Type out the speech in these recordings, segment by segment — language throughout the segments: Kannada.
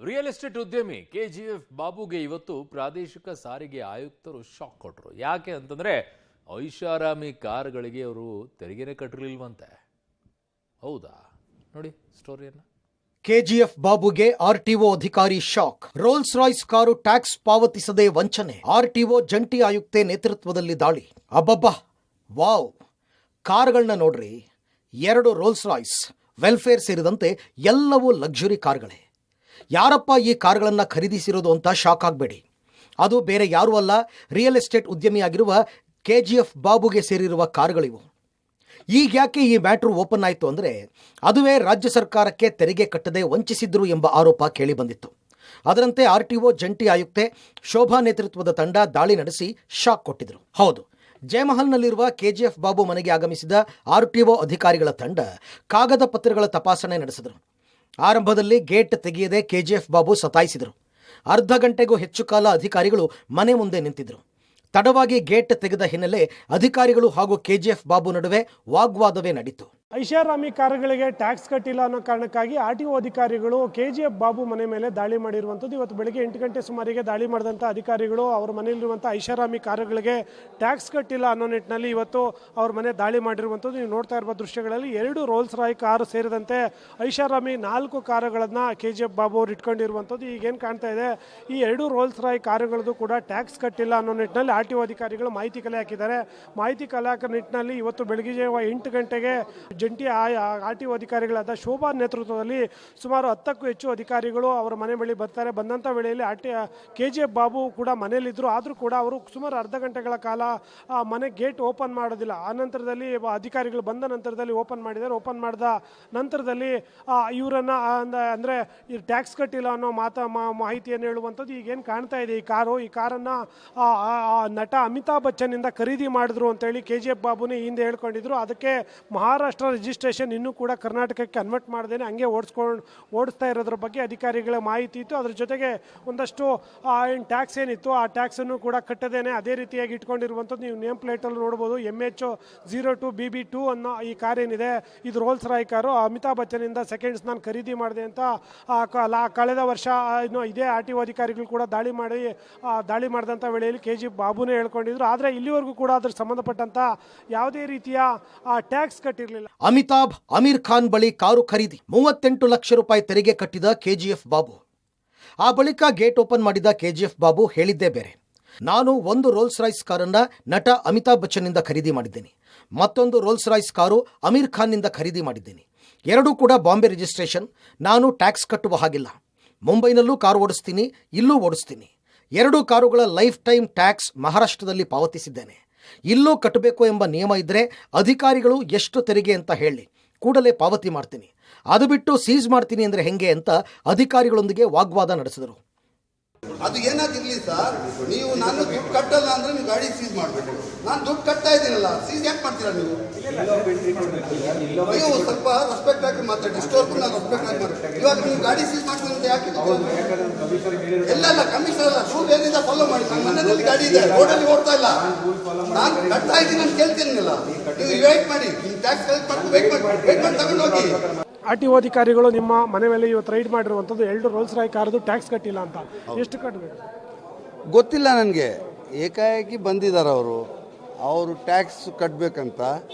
ರಿಯಲ್ ಎಸ್ಟೇಟ್ ಉದ್ಯಮಿ ಕೆಜಿಎಫ್ ಬಾಬುಗೆ ಇವತ್ತು ಪ್ರಾದೇಶಿಕ ಸಾರಿಗೆ ಆಯುಕ್ತರು ಶಾಕ್ ಕೊಟ್ಟರು. ಯಾಕೆ ಅಂತಂದ್ರೆ ಐಷಾರಾಮಿ ಕಾರುಗಳಿಗೆ ಅವರು ತೆರಿಗೆನೇ ಕಟ್ಟಿರಲಿಲ್ವಂತೆ. ಹೌದಾ? ನೋಡಿ ಸ್ಟೋರಿಯನ್ನ. ಕೆಜಿಎಫ್ ಬಾಬುಗೆ ಆರ್ಟಿಒ ಅಧಿಕಾರಿ shock. Rolls Royce car tax ಪಾವತಿಸದೆ ವಂಚನೆ. ಆರ್ಟಿಒ ಜಂಟಿ ಆಯುಕ್ತೆ ನೇತೃತ್ವದಲ್ಲಿ ದಾಳಿ. ಅಬ್ಬಬ್ಬಾ, ವಾವ್! ಕಾರುಗಳನ್ನ ನೋಡ್ರಿ. 2 ರೋಲ್ಸ್ ರಾಯ್ಸ್, ವೆಲ್ಫೇರ್ ಸೇರಿದಂತೆ ಎಲ್ಲವೂ ಲಕ್ಸುರಿ ಕಾರುಗಳೇ. ಯಾರಪ್ಪ ಈ ಕಾರುಗಳನ್ನು ಖರೀದಿಸಿರೋದು ಅಂತ ಶಾಕ್ ಆಗಬೇಡಿ. ಅದು ಬೇರೆ ಯಾರೂ ಅಲ್ಲ, ರಿಯಲ್ ಎಸ್ಟೇಟ್ ಉದ್ಯಮಿಯಾಗಿರುವ ಕೆಜಿಎಫ್ ಬಾಬುಗೆ ಸೇರಿರುವ ಕಾರುಗಳಿವು. ಈಗ ಯಾಕೆ ಈ ಮ್ಯಾಟ್ರು ಓಪನ್ ಆಯಿತು ಅಂದರೆ, ಅದುವೇ ರಾಜ್ಯ ಸರ್ಕಾರಕ್ಕೆ ತೆರಿಗೆ ಕಟ್ಟದೆ ವಂಚಿಸಿದ್ರು ಎಂಬ ಆರೋಪ ಕೇಳಿಬಂದಿತ್ತು. ಅದರಂತೆ ಆರ್ಟಿಒ ಜಂಟಿ ಆಯುಕ್ತೆ ಶೋಭಾ ನೇತೃತ್ವದ ತಂಡ ದಾಳಿ ನಡೆಸಿ ಶಾಕ್ ಕೊಟ್ಟಿದ್ರು. ಹೌದು, ಜಯಮಹಲ್ನಲ್ಲಿರುವ ಕೆಜಿಎಫ್ ಬಾಬು ಮನೆಗೆ ಆಗಮಿಸಿದ ಆರ್ಟಿಒ ಅಧಿಕಾರಿಗಳ ತಂಡ ಕಾಗದ ಪತ್ರಗಳ ತಪಾಸಣೆ ನಡೆಸಿದರು. ಆರಂಭದಲ್ಲಿ ಗೇಟ್ ತೆಗೆಯದೆ ಕೆಜಿಎಫ್ ಬಾಬು ಸತಾಯಿಸಿದರು. ಅರ್ಧ ಗಂಟೆಗೂ ಹೆಚ್ಚು ಕಾಲ ಅಧಿಕಾರಿಗಳು ಮನೆ ಮುಂದೆ ನಿಂತಿದ್ದರು. ತಡವಾಗಿ ಗೇಟ್ ತೆಗೆದ ಹಿನ್ನೆಲೆ ಅಧಿಕಾರಿಗಳು ಹಾಗೂ ಕೆಜಿಎಫ್ ಬಾಬು ನಡುವೆ ವಾಗ್ವಾದವೇ ನಡೀತು. ಐಷಾರಾಮಿ ಕಾರುಗಳಿಗೆ ಟ್ಯಾಕ್ಸ್ ಕಟ್ಟಿಲ್ಲ ಅನ್ನೋ ಕಾರಣಕ್ಕಾಗಿ ಆರ್ಟಿಒ ಅಧಿಕಾರಿಗಳು ಕೆಜಿಎಫ್ ಬಾಬು ಮನೆ ಮೇಲೆ ದಾಳಿ ಮಾಡಿರುವಂಥದ್ದು. ಇವತ್ತು ಬೆಳಗ್ಗೆ 8 ಗಂಟೆ ಸುಮಾರಿಗೆ ದಾಳಿ ಮಾಡಿದಂಥ ಅಧಿಕಾರಿಗಳು ಅವರ ಮನೆಯಲ್ಲಿರುವಂಥ ಐಷಾರಾಮಿ ಕಾರುಗಳಿಗೆ ಟ್ಯಾಕ್ಸ್ ಕಟ್ಟಿಲ್ಲ ಅನ್ನೋ ನಿಟ್ಟಿನಲ್ಲಿ ಇವತ್ತು ಅವ್ರ ಮನೆ ದಾಳಿ ಮಾಡಿರುವಂಥದ್ದು. ನೀವು ನೋಡ್ತಾ ಇರುವ ದೃಶ್ಯಗಳಲ್ಲಿ 2 ರೋಲ್ಸ್ ರಾಯ್ ಕಾರು ಸೇರಿದಂತೆ ಐಷಾರಾಮಿ 4 ಕಾರುಗಳನ್ನು ಕೆಜಿಎಫ್ ಬಾಬು ಅವರು ಇಟ್ಕೊಂಡಿರುವಂಥದ್ದು. ಈಗೇನು ಕಾಣ್ತಾ ಇದೆ, ಈ 2 ರೋಲ್ಸ್ ರಾಯ್ ಕಾರುಗಳದ್ದು ಕೂಡ ಟ್ಯಾಕ್ಸ್ ಕಟ್ಟಿಲ್ಲ ಅನ್ನೋ ನಿಟ್ಟಿನಲ್ಲಿ ಆರ್ಟಿಒ ಅಧಿಕಾರಿಗಳು ಮಾಹಿತಿ ಕಲೆ ಹಾಕಿದ್ದಾರೆ. ಮಾಹಿತಿ ಕಲೆ ಹಾಕೋ ನಿಟ್ಟಿನಲ್ಲಿ ಇವತ್ತು ಬೆಳಗ್ಗೆ 8 ಗಂಟೆಗೆ ಜಂಟಿ ಆರ್ಟಿಒ ಅಧಿಕಾರಿಗಳಾದ ಶೋಭಾ ನೇತೃತ್ವದಲ್ಲಿ ಸುಮಾರು 10ಕ್ಕೂ ಹೆಚ್ಚು ಅಧಿಕಾರಿಗಳು ಅವರ ಮನೆ ಬಳಿ ಬರ್ತಾರೆ. ಬಂದಂಥ ವೇಳೆಯಲ್ಲಿ ಕೆಜಿಎಫ್ ಬಾಬು ಕೂಡ ಮನೆಯಲ್ಲಿದ್ದರು. ಆದರೂ ಕೂಡ ಅವರು ಸುಮಾರು ಅರ್ಧ ಗಂಟೆಗಳ ಕಾಲ ಮನೆ ಗೇಟ್ ಓಪನ್ ಮಾಡೋದಿಲ್ಲ. ಆ ನಂತರದಲ್ಲಿ ಅಧಿಕಾರಿಗಳು ಬಂದ ನಂತರದಲ್ಲಿ ಓಪನ್ ಮಾಡಿದ್ದಾರೆ. ಓಪನ್ ಮಾಡಿದ ನಂತರದಲ್ಲಿ ಇವರನ್ನು ಅಂದರೆ ಈ ಟ್ಯಾಕ್ಸ್ ಕಟ್ಟಿಲ್ಲ ಅನ್ನೋ ಮಾಹಿತಿಯನ್ನು ಹೇಳುವಂಥದ್ದು. ಈಗೇನು ಕಾಣ್ತಾ ಇದೆ, ಈ ಕಾರನ್ನು ನಟ ಅಮಿತಾಬ್ ಬಚ್ಚನ್ನಿಂದ ಖರೀದಿ ಮಾಡಿದ್ರು ಅಂತೇಳಿ ಕೆಜಿಎಫ್ ಬಾಬುನೇ ಹಿಂದೆ ಹೇಳ್ಕೊಂಡಿದ್ರು. ಅದಕ್ಕೆ ಮಹಾರಾಷ್ಟ್ರ ರಿಜಿಸ್ಟ್ರೇಷನ್ ಇನ್ನೂ ಕೂಡ ಕರ್ನಾಟಕಕ್ಕೆ ಕನ್ವರ್ಟ್ ಮಾಡದೇನೆ ಹಂಗೆ ಓಡಿಸ್ತಾ ಇರೋದ್ರ ಬಗ್ಗೆ ಅಧಿಕಾರಿಗಳ ಮಾಹಿತಿ ಇತ್ತು. ಅದ್ರ ಜೊತೆಗೆ ಒಂದಷ್ಟು ಏನು ಟ್ಯಾಕ್ಸ್ ಏನಿತ್ತು ಆ ಟ್ಯಾಕ್ಸನ್ನು ಕೂಡ ಕಟ್ಟದೇನೆ ಅದೇ ರೀತಿಯಾಗಿ ಇಟ್ಕೊಂಡಿರುವಂಥದ್ದು. ನೀವು ನೇಮ್ ಪ್ಲೇಟಲ್ಲಿ ನೋಡ್ಬೋದು. MH02 BB2 ಅನ್ನೋ ಈ ಕಾರ್ ಏನಿದೆ, ಇದು ರೋಲ್ಸ್ ರಾಯ್ ಕಾರು. ಅಮಿತಾಬ್ ಬಚ್ಚನ್ನಿಂದ ಸೆಕೆಂಡ್ಸ್ ನಾನು ಖರೀದಿ ಮಾಡಿದೆ ಅಂತ ಕಳೆದ ವರ್ಷ ಇದೇ ಆರ್ಟಿಒ ಅಧಿಕಾರಿಗಳು ಕೂಡ ದಾಳಿ ಮಾಡಿದಂಥ ವೇಳೆಯಲ್ಲಿ ಕೆಜಿಎಫ್ ಬಾಬುನೇ ಹೇಳ್ಕೊಂಡಿದ್ರು. ಆದರೆ ಇಲ್ಲಿವರೆಗೂ ಕೂಡ ಅದ್ರ ಸಂಬಂಧಪಟ್ಟಂತ ಯಾವುದೇ ರೀತಿಯ ಟ್ಯಾಕ್ಸ್ ಕಟ್ಟಿರಲಿಲ್ಲ. ಅಮಿತಾಬ್ ಅಮೀರ್ ಖಾನ್ ಬಳಿ ಕಾರು ಖರೀದಿ 38 ಲಕ್ಷ ರೂಪಾಯಿ ತೆರಿಗೆ ಕಟ್ಟಿದ ಕೆಜಿಎಫ್ ಬಾಬು. ಆ ಬಳಿಕ ಗೇಟ್ ಓಪನ್ ಮಾಡಿದ ಕೆಜಿಎಫ್ ಬಾಬು ಹೇಳಿದ್ದೇ ಬೇರೆ. ನಾನು 1 ರೋಲ್ಸ್ ರಾಯ್ಸ್ ಕಾರನ್ನ ನಟ ಅಮಿತಾಬ್ ಬಚ್ಚನ್ನಿಂದ ಖರೀದಿ ಮಾಡಿದ್ದೇನೆ. ಮತ್ತೊಂದು ರೋಲ್ಸ್ ರಾಯ್ಸ್ ಕಾರು ಅಮೀರ್ ಖಾನ್ನಿಂದ ಖರೀದಿ ಮಾಡಿದ್ದೇನೆ. 2 ಕೂಡ ಬಾಂಬೆ ರಿಜಿಸ್ಟ್ರೇಷನ್. ನಾನು ಟ್ಯಾಕ್ಸ್ ಕಟ್ಟುವ ಹಾಗಿಲ್ಲ. ಮುಂಬೈನಲ್ಲೂ ಕಾರು ಓಡಿಸ್ತೀನಿ, ಇಲ್ಲೂ ಓಡಿಸ್ತೀನಿ. 2 ಕಾರುಗಳ ಲೈಫ್ ಟೈಮ್ ಟ್ಯಾಕ್ಸ್ ಮಹಾರಾಷ್ಟ್ರದಲ್ಲಿ ಪಾವತಿಸಿದ್ದೇನೆ. ಇಲ್ಲೂ ಕಟ್ಟಬೇಕು ಎಂಬ ನಿಯಮ ಇದ್ದರೆ ಅಧಿಕಾರಿಗಳು ಎಷ್ಟು ತೆರಿಗೆ ಅಂತ ಹೇಳಿ, ಕೂಡಲೇ ಪಾವತಿ ಮಾಡ್ತೀನಿ. ಅದು ಬಿಟ್ಟು ಸೀಸ್ ಮಾಡ್ತೀನಿ ಅಂದರೆ ಹೆಂಗೆ ಅಂತ ಅಧಿಕಾರಿಗಳೊಂದಿಗೆ ವಾಗ್ವಾದ ನಡೆಸಿದರು. ಅದು ಏನಾಗಿರ್ಲಿ ಸರ್, ನೀವು ನಾನು ದುಡ್ಡು ಕಟ್ಟಲ್ಲ ಅಂದ್ರೆ ನೀವು ಗಾಡಿ ಸೀಸ್ ಮಾಡಬೇಕು. ನಾನು ದುಡ್ಡು ಕಟ್ತಾ ಇದ್ದೀನಲ್ಲ, ಸೀಸ್ ಯಾಕೆ ಮಾಡ್ತೀರಾ ನೀವು? ನೀವು ಸ್ವಲ್ಪ ರೆಸ್ಪೆಕ್ಟ್ ಆಗಿ ಮಾತಾಡಿ. ಸ್ಟೋರ್ಗೂ ನಾನು ರೆಸ್ಪೆಕ್ಟ್ ಆಗಿ ಮಾತಾಡಿ. ಇವಾಗ ನೀವು ಗಾಡಿ ಸೀಸ್ ಮಾಡ್ತೀನಿ ಅಂತ ಯಾಕೆ? ಎಲ್ಲ ಕಮಿಷನರ್ ಅಲ್ಲ, ರೂಲ್ ಏನಿದೆ ಫಾಲೋ ಮಾಡಿ. ನನ್ನ ಮನೆಯಲ್ಲಿ ಗಾಡಿ ಇದೆ, ರೋಡಲ್ಲಿ ಓಡ್ತಾ ಇಲ್ಲ, ನಾನು ಕಟ್ತಾ ಇದ್ದೀನಿ ಅಂತ ಕೇಳ್ತೀನಿಲ್ಲ. ನೀವು ವೇಟ್ ಮಾಡಿ, ಟ್ಯಾಕ್ಸ್ ಕಲೆಕ್ಟ್ ಮಾಡಿ ವೇಟ್ ಮಾಡಿ ತಗೊಂಡು ಹೋಗಿ. ಆರ್ಟಿಒ ಅಧಿಕಾರಿಗಳು ನಿಮ್ಮ ಮನೆ ಮೇಲೆ ಇವತ್ತು ರೈಡ್ ಮಾಡಿರುವಂಥದ್ದು 2 ರೋಲ್ಸ್ ರಾಯ್ ಕಾರದು ಟ್ಯಾಕ್ಸ್ ಕಟ್ಟಿಲ್ಲ ಅಂತ. ಎಷ್ಟು ಕಟ್ಟಬೇಕು ಗೊತ್ತಿಲ್ಲ ನನಗೆ. ಏಕಾಏಕಿ ಬಂದಿದ್ದಾರೆ ಅವರು ಟ್ಯಾಕ್ಸ್ ಕಟ್ಟಬೇಕಂತ.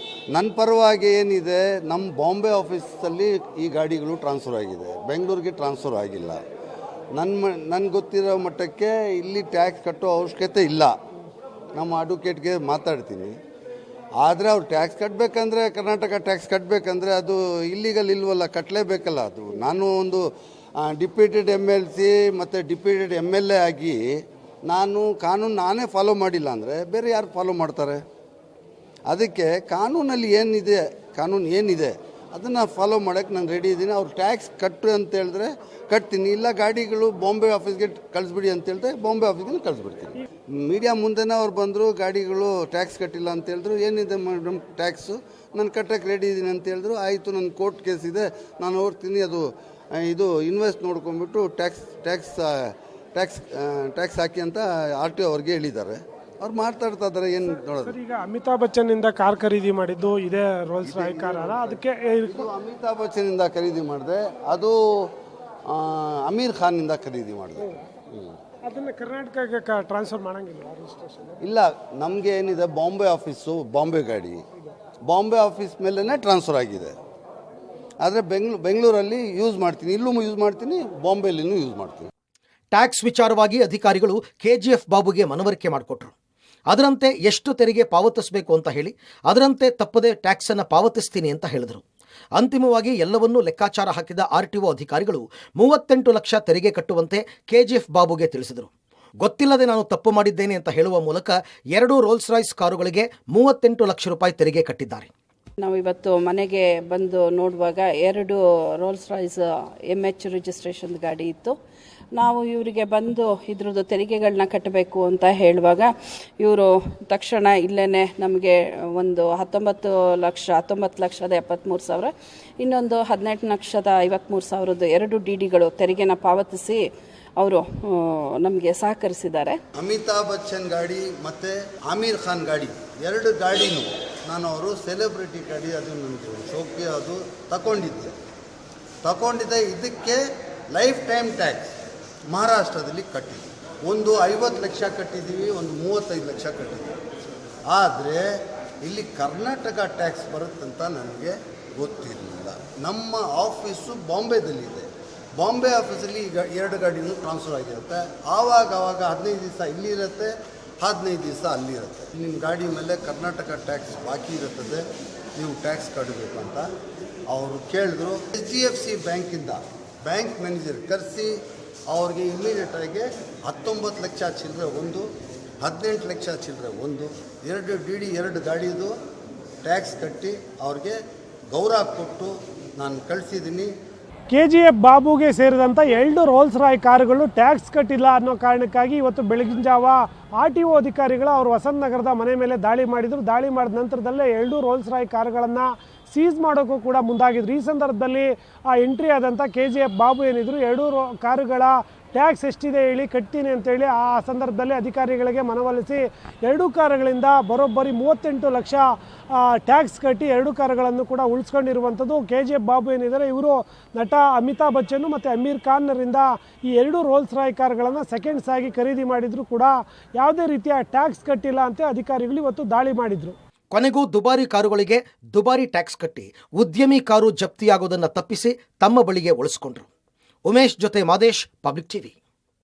ನನ್ನ ಪರವಾಗಿ ಏನಿದೆ, ನಮ್ಮ ಬಾಂಬೆ ಆಫೀಸಲ್ಲಿ ಈ ಗಾಡಿಗಳು ಟ್ರಾನ್ಸ್ಫರ್ ಆಗಿದೆ, ಬೆಂಗಳೂರಿಗೆ ಟ್ರಾನ್ಸ್ಫರ್ ಆಗಿಲ್ಲ. ನನಗೆ ಗೊತ್ತಿರೋ ಮಟ್ಟಕ್ಕೆ ಇಲ್ಲಿ ಟ್ಯಾಕ್ಸ್ ಕಟ್ಟೋ ಅವಶ್ಯಕತೆ ಇಲ್ಲ. ನಮ್ಮ ಅಡ್ವೊಕೇಟ್ಗೆ ಮಾತಾಡ್ತೀನಿ. ಆದರೆ ಅವ್ರು ಟ್ಯಾಕ್ಸ್ ಕಟ್ಟಬೇಕಂದ್ರೆ, ಕರ್ನಾಟಕ ಟ್ಯಾಕ್ಸ್ ಕಟ್ಟಬೇಕಂದ್ರೆ ಅದು ಇಲ್ಲಿಗಲ್ ಇಲ್ವಲ್ಲ, ಕಟ್ಟಲೇಬೇಕಲ್ಲ. ಅದು ನಾನು ಒಂದು ಡಿಪ್ಯೂಟೆಡ್ MLC ಮತ್ತು ಡಿಪ್ಯೂಟೆಡ್ MLA ಆಗಿ ನಾನು ಕಾನೂನು ನಾನೇ ಫಾಲೋ ಮಾಡಿಲ್ಲ ಅಂದರೆ ಬೇರೆ ಯಾರು ಫಾಲೋ ಮಾಡ್ತಾರೆ? ಅದಕ್ಕೆ ಕಾನೂನಲ್ಲಿ ಏನಿದೆ ಅದನ್ನು ಫಾಲೋ ಮಾಡೋಕ್ಕೆ ನಾನು ರೆಡಿ ಇದ್ದೀನಿ. ಅವ್ರು ಟ್ಯಾಕ್ಸ್ ಕಟ್ಟು ಅಂತ ಹೇಳಿದ್ರೆ ಕಟ್ತೀನಿ, ಇಲ್ಲ ಗಾಡಿಗಳು ಬಾಂಬೆ ಆಫೀಸ್ಗೆ ಕಳಿಸ್ಬಿಡಿ ಅಂತ ಹೇಳಿದ್ರೆ ಬಾಂಬೆ ಆಫೀಸ್ಗೆ ಕಳಿಸ್ಬಿಡ್ತೀನಿ. ಮೀಡಿಯಾ ಮುಂದೆನೇ ಅವ್ರು ಬಂದರು, ಗಾಡಿಗಳು ಟ್ಯಾಕ್ಸ್ ಕಟ್ಟಿಲ್ಲ ಅಂತ ಹೇಳಿದ್ರು. ಏನಿದೆ ಮೇಡಮ್ ಟ್ಯಾಕ್ಸ್, ನಾನು ಕಟ್ಟಕ್ಕೆ ರೆಡಿ ಇದ್ದೀನಿ ಅಂತ ಹೇಳಿದ್ರು. ಆಯಿತು, ನನ್ನ ಕೋರ್ಟ್ ಕೇಸ್ ಇದೆ, ನಾನು ಹೋಗ್ತೀನಿ, ಇದು ಇನ್ವೆಸ್ಟ್ ನೋಡ್ಕೊಂಡ್ಬಿಟ್ಟು ಟ್ಯಾಕ್ಸ್ ಹಾಕಿ ಅಂತ RTO ಅವ್ರಿಗೆ ಹೇಳಿದ್ದಾರೆ. ಅವ್ರು ಮಾತಾಡ್ತಾ ಇದ್ದಾರೆ. ಏನು ನೋಡೋದು, ಈಗ ಅಮಿತಾಬ್ ಬಚ್ಚನ್ನಿಂದ ಕಾರ್ ಖರೀದಿ ಮಾಡಿದ್ದು ಇದೇ ರೋಲ್ಸ್ ರಾಯ್ ಕಾರ್ ಅಲ್ಲ, ಅದಕ್ಕೆ ಅಮಿತಾಬ್ ಬಚ್ಚನ್ನಿಂದ ಖರೀದಿ ಮಾಡಿದೆ. ಅದು ಅಮೀರ್ ಖಾನಿಂದ ಖರೀದಿ ಮಾಡಿದೆ. ಅದನ್ನು ಕರ್ನಾಟಕಕ್ಕೆ ಟ್ರಾನ್ಸ್ಫರ್ ಮಾಡಂಗಿಲ್ಲ ರಿಜಿಸ್ಟ್ರೇಷನ್? ಇಲ್ಲ, ನಮಗೆ ಏನಿದೆ ಬಾಂಬೆ ಆಫೀಸು, ಬಾಂಬೆ ಗಾಡಿ ಬಾಂಬೆ ಆಫೀಸ್ ಮೇಲೇ ಟ್ರಾನ್ಸ್ಫರ್ ಆಗಿದೆ. ಆದರೆ ಬೆಂಗಳೂರಲ್ಲಿ ಯೂಸ್ ಮಾಡ್ತೀನಿ, ಇಲ್ಲೂ ಯೂಸ್ ಮಾಡ್ತೀನಿ, ಬಾಂಬೆಲಿನೂ ಯೂಸ್ ಮಾಡ್ತೀನಿ. ಟ್ಯಾಕ್ಸ್ ವಿಚಾರವಾಗಿ ಅಧಿಕಾರಿಗಳು ಕೆಜಿಎಫ್ ಬಾಬುಗೆ ಮನವರಿಕೆ ಮಾಡಿಕೊಟ್ರು. ಅದರಂತೆ ಎಷ್ಟು ತೆರಿಗೆ ಪಾವತಿಸಬೇಕು ಅಂತ ಹೇಳಿ ಅದರಂತೆ ತಪ್ಪದೆ ಟ್ಯಾಕ್ಸ್ ಅನ್ನು ಪಾವತಿಸ್ತೀನಿ ಅಂತ ಹೇಳಿದರು. ಅಂತಿಮವಾಗಿ ಎಲ್ಲವನ್ನೂ ಲೆಕ್ಕಾಚಾರ ಹಾಕಿದ RTO ಅಧಿಕಾರಿಗಳು 38 ಲಕ್ಷ ತೆರಿಗೆ ಕಟ್ಟುವಂತೆ ಕೆಜಿಎಫ್ ಬಾಬುಗೆ ತಿಳಿಸಿದರು. ಗೊತ್ತಿಲ್ಲದೆ ನಾನು ತಪ್ಪು ಮಾಡಿದ್ದೇನೆ ಅಂತ ಹೇಳುವ ಮೂಲಕ 2 ರೋಲ್ಸ್ ರಾಯ್ಸ್ ಕಾರುಗಳಿಗೆ 38 ಲಕ್ಷ ರೂಪಾಯಿ ತೆರಿಗೆ ಕಟ್ಟಿದ್ದಾರೆ. ನಾವು ಇವತ್ತು ಮನೆಗೆ ಬಂದು ನೋಡುವಾಗ 2 ರೋಲ್ಸ್ ರಾಯ್ಸ್ MH ರಿಜಿಸ್ಟ್ರೇಷನ್ ಗಾಡಿ ಇತ್ತು. ನಾವು ಇವರಿಗೆ ಬಂದು ಇದ್ರದ್ದು ತೆರಿಗೆಗಳನ್ನ ಕಟ್ಟಬೇಕು ಅಂತ ಹೇಳುವಾಗ ಇವರು ತಕ್ಷಣ ಇಲ್ಲೇ ನಮಗೆ ಒಂದು 19,73,000, ಇನ್ನೊಂದು 18,53,000 2 DDಗಳು ತೆರಿಗೆನ ಪಾವತಿಸಿ ಅವರು ನಮಗೆ ಸಹಕರಿಸಿದ್ದಾರೆ. ಅಮಿತಾಬ್ ಬಚ್ಚನ್ ಗಾಡಿ ಮತ್ತು ಆಮೀರ್ ಖಾನ್ ಗಾಡಿ 2 ಗಾಡಿನೂ ನಾನು ಅವರು ಸೆಲೆಬ್ರಿಟಿ ಗಾಡಿ, ಅದು ನನಗೆ ಶೋಕಿ ಅದು ತಗೊಂಡಿದ್ದೆ. ಇದಕ್ಕೆ ಲೈಫ್ ಟೈಮ್ ಟ್ಯಾಕ್ಸ್ ಮಹಾರಾಷ್ಟ್ರದಲ್ಲಿ ಕಟ್ಟಿದ್ವಿ. ಒಂದು 50 ಲಕ್ಷ ಕಟ್ಟಿದ್ದೀವಿ, ಒಂದು 35 ಲಕ್ಷ ಕಟ್ಟಿದ್ದೀವಿ. ಆದರೆ ಇಲ್ಲಿ ಕರ್ನಾಟಕ ಟ್ಯಾಕ್ಸ್ ಬರುತ್ತಂತ ನನಗೆ ಗೊತ್ತಿರಲಿಲ್ಲ. ನಮ್ಮ ಆಫೀಸು ಬಾಂಬೆದಲ್ಲಿದೆ. ಬಾಂಬೆ ಆಫೀಸಲ್ಲಿ ಈಗ 2 ಗಾಡಿನೂ ಟ್ರಾನ್ಸ್ಫರ್ ಆಗಿರುತ್ತೆ. ಆವಾಗ 15 ದಿವಸ ಇಲ್ಲಿರುತ್ತೆ, 15 ದಿವಸ ಅಲ್ಲಿರುತ್ತೆ. ನಿಮ್ಮ ಗಾಡಿ ಮೇಲೆ ಕರ್ನಾಟಕ ಟ್ಯಾಕ್ಸ್ ಬಾಕಿ ಇರುತ್ತದೆ, ನೀವು ಟ್ಯಾಕ್ಸ್ ಕಟ್ಟಬೇಕು ಅಂತ ಅವರು ಕೇಳಿದ್ರು. HDFC ಬ್ಯಾಂಕಿಂದ ಬ್ಯಾಂಕ್ ಮ್ಯಾನೇಜರ್ ಕರೆಸಿ ಅವ್ರಿಗೆ ಇಮಿಡಿಯೇಟಾಗಿ 19 ಲಕ್ಷ ಚಿಲ್ಲರೆ ಒಂದು, 18 ಲಕ್ಷ ಚಿಲ್ಲರೆ ಒಂದು, 2 DD 2 ಗಾಡಿದು ಟ್ಯಾಕ್ಸ್ ಕಟ್ಟಿ ಅವ್ರಿಗೆ ಗೌರವ ಕೊಟ್ಟು ನಾನು ಕಳಿಸಿದ್ದೀನಿ. KGF ಬಾಬುಗೆ ಸೇರಿದಂಥ 2 ರೋಲ್ಸ್ ರಾಯ್ ಕಾರುಗಳು ಟ್ಯಾಕ್ಸ್ ಕಟ್ಟಿಲ್ಲ ಅನ್ನೋ ಕಾರಣಕ್ಕಾಗಿ ಇವತ್ತು ಬೆಳಗಿನ ಜಾವ RTO ಅಧಿಕಾರಿಗಳು ಅವರು ವಸಂತ ನಗರದ ಮನೆ ಮೇಲೆ ದಾಳಿ ಮಾಡಿದರು. ದಾಳಿ ಮಾಡಿದ ನಂತರದಲ್ಲೇ 2 ರೋಲ್ಸ್ ರಾಯ್ ಕಾರುಗಳನ್ನು ಸೀಸ್ ಮಾಡೋಕ್ಕೂ ಕೂಡ ಮುಂದಾಗಿದ್ರು. ಈ ಸಂದರ್ಭದಲ್ಲಿ ಎಂಟ್ರಿ ಆದಂಥ KGF ಬಾಬು ಏನಿದ್ರು 2 ಕಾರುಗಳ ಟ್ಯಾಕ್ಸ್ ಎಷ್ಟಿದೆ ಹೇಳಿ ಕಟ್ತೀನಿ ಅಂತೇಳಿ ಆ ಸಂದರ್ಭದಲ್ಲಿ ಅಧಿಕಾರಿಗಳಿಗೆ ಮನವೊಲಿಸಿ 2 ಕಾರುಗಳಿಂದ ಬರೋಬ್ಬರಿ 38 ಲಕ್ಷ ಟ್ಯಾಕ್ಸ್ ಕಟ್ಟಿ 2 ಕಾರುಗಳನ್ನು ಕೂಡ ಉಳಿಸ್ಕೊಂಡಿರುವಂಥದ್ದು. KGF ಬಾಬು ಏನಿದ್ದಾರೆ ಇವರು ನಟ ಅಮಿತಾಬ್ ಬಚ್ಚನ್ ಮತ್ತು ಅಮೀರ್ ಖಾನ್ನರಿಂದ ಈ 2 ರೋಲ್ಸ್ ರಾಯ್ ಕಾರುಗಳನ್ನು ಸೆಕೆಂಡ್ಸ್ ಆಗಿ ಖರೀದಿ ಮಾಡಿದ್ರು ಕೂಡ ಯಾವುದೇ ರೀತಿಯ ಟ್ಯಾಕ್ಸ್ ಕಟ್ಟಿಲ್ಲ ಅಂತ ಅಧಿಕಾರಿಗಳು ಇವತ್ತು ದಾಳಿ ಮಾಡಿದರು. ಕೊನೆಗೂ ದುಬಾರಿ ಕಾರುಗಳಿಗೆ ದುಬಾರಿ ಟ್ಯಾಕ್ಸ್ ಕಟ್ಟಿ ಉದ್ಯಮಿ ಕಾರು ಜಪ್ತಿಯಾಗೋದನ್ನು ತಪ್ಪಿಸಿ ತಮ್ಮ ಬಳಿಗೆ ಉಳಿಸಿಕೊಂಡ್ರು. ಉಮೇಶ್ ಜೊತೆ ಮಾದೇಶ್, ಪಬ್ಲಿಕ್ ಟಿವಿ.